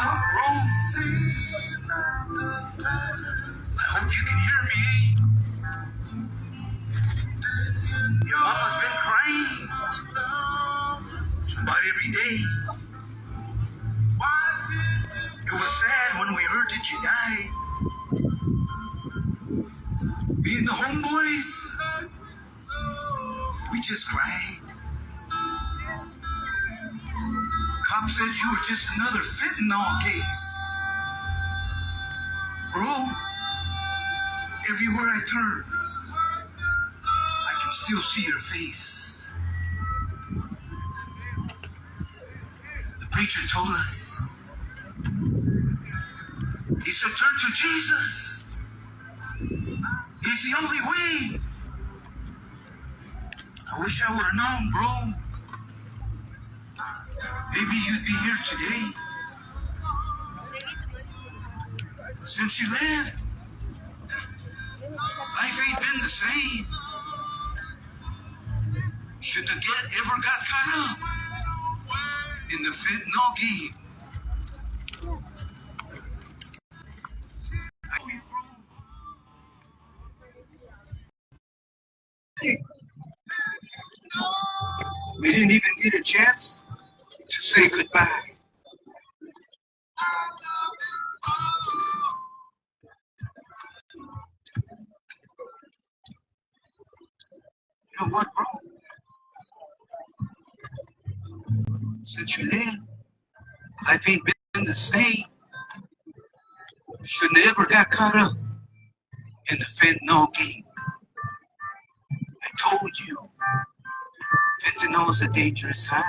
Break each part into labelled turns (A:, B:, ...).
A: up, bro? I hope you can hear me. Your mama's been crying about every day. It was sad when we heard that you died. Me and the homeboys, we just cried. Cop said you were just another fentanyl case. Bro, everywhere I turn, I can still see your face. The preacher told us, he said, turn to Jesus. He's the only way. I wish I would have known, bro. Maybe you'd be here today. Since you left, life ain't been the same. Should the get ever got caught up in the fentanyl game? We didn't even get a chance to say goodbye. You know what, bro? Since you left, life ain't been the same. Shouldn't have ever got caught up in the fentanyl game. I told you, fentanyl is a dangerous high.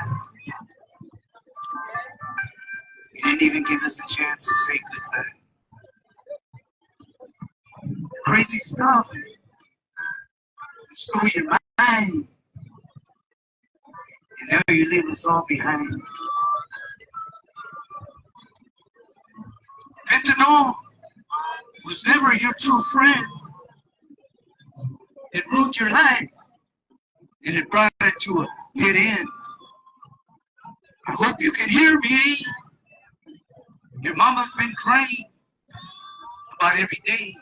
A: You didn't even give us a chance to say goodbye. Crazy stuff. It stole your mind. And now you leave us all behind. Fentanyl was never your true friend. It ruined your life. And it brought it to a dead end. I hope you can hear me. Your mama's been crying about every day.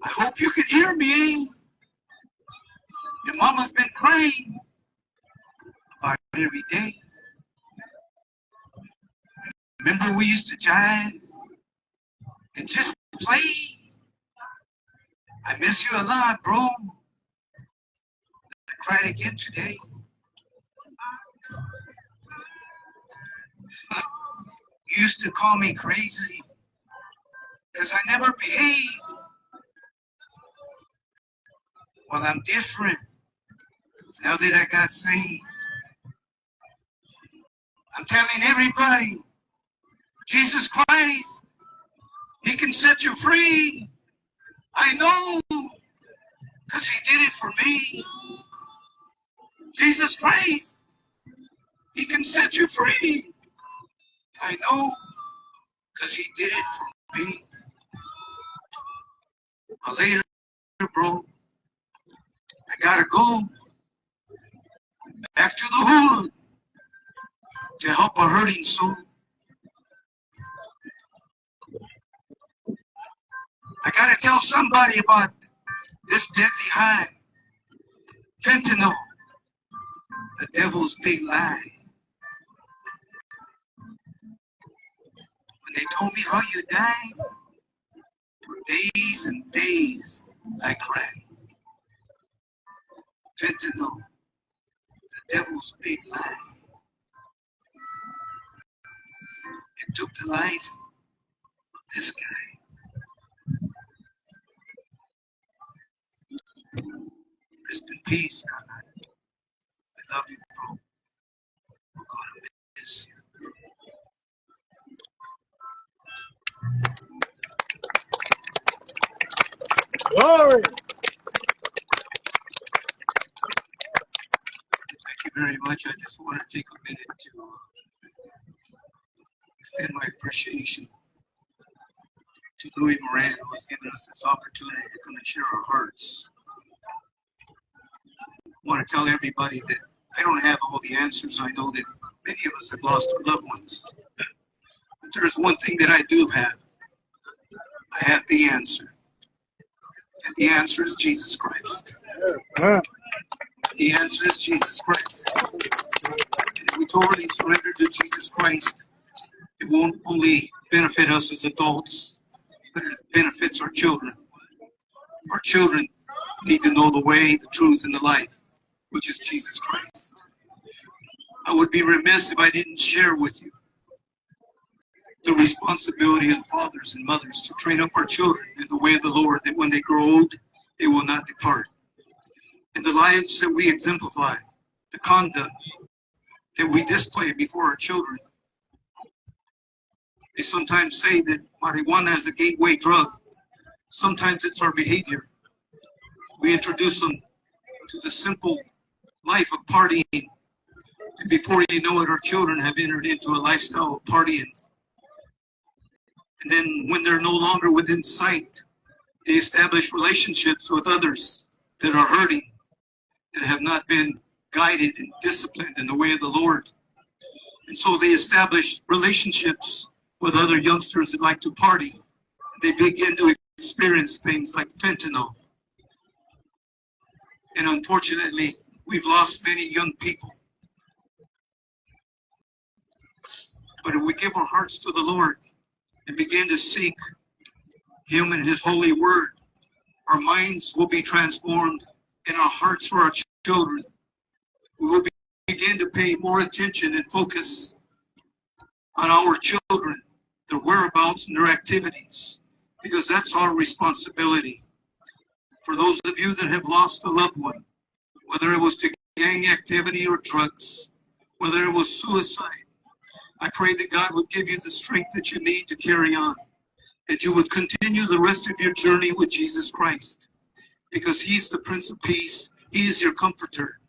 A: I hope you can hear me. Your mama's been crying about every day. Remember we used to jive and just play? I miss you a lot, bro. I cried again today. You used to call me crazy because I never behaved. Well, I'm different now that I got saved. I'm telling everybody, Jesus Christ, He can set you free. I know, because He did it for me. Jesus Christ, He can set you free. I know, because He did it for me. Well, later, bro, I gotta go back to the hood to help a hurting soul. I gotta tell somebody about this deadly high. Fentanyl, the devil's big lie. When they told me how you died, for days and days I cried. Fentanyl, the devil's big lie. It took the life of this guy. Rest in peace, God. I love you, bro. We're gonna miss you.
B: Glory!
A: Thank you very much. I just want to take a minute to extend my appreciation to Louis Moran, who has given us this opportunity to come and share our hearts. I want to tell everybody that I don't have all the answers. I know that Many of us have lost our loved ones. But there's one thing that I do have. I have the answer. And the answer is Jesus Christ. The answer is Jesus Christ. And if we totally surrender to Jesus Christ, it won't only benefit us as adults, but it benefits our children. Our children need to know the way, the truth, and the life, which is Jesus Christ. I would be remiss if I didn't share with you the responsibility of fathers and mothers to train up our children in the way of the Lord, that when they grow old, they will not depart. And the lives that we exemplify, the conduct that we display before our children. They sometimes say that marijuana is a gateway drug. Sometimes it's our behavior. We introduce them to the simple life of partying. And before you know it, our children have entered into a lifestyle of partying. And then when they're no longer within sight, they establish relationships with others that are hurting, that have not been guided and disciplined in the way of the Lord. And so they establish relationships with other youngsters that like to party. They begin to experience things like fentanyl. And unfortunately, we've lost many young people. But if we give our hearts to the Lord and begin to seek Him and His holy word, our minds will be transformed and our hearts for our children. We will begin to pay more attention and focus on our children, their whereabouts and their activities, because that's our responsibility. For those of you that have lost a loved one, whether it was to gang activity or drugs, whether it was suicide, I pray that God would give you the strength that you need to carry on, that you would continue the rest of your journey with Jesus Christ, because He's the Prince of Peace, He is your comforter,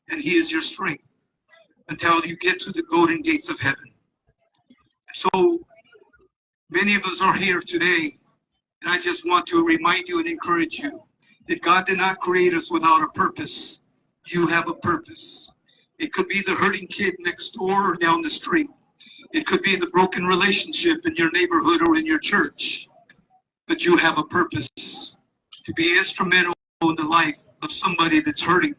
A: and He is your strength until you get to the golden gates of heaven. So many of us are here today, and I just want to remind you and encourage you that God did not create us without a purpose. You have a purpose. It could be the hurting kid next door or down the street. It could be the broken relationship in your neighborhood or in your church. But you have a purpose to be instrumental in the life of somebody that's hurting,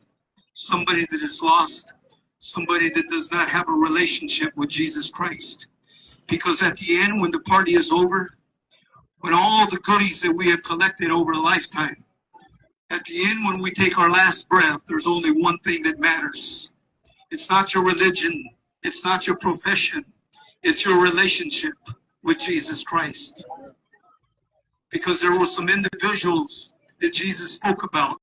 A: somebody that is lost, somebody that does not have a relationship with Jesus Christ. Because at the end, when the party is over, when all the goodies that we have collected over a lifetime, at the end, when we take our last breath, there's only one thing that matters. It's not your religion. It's not your profession. It's your relationship with Jesus Christ. Because there were some individuals that Jesus spoke about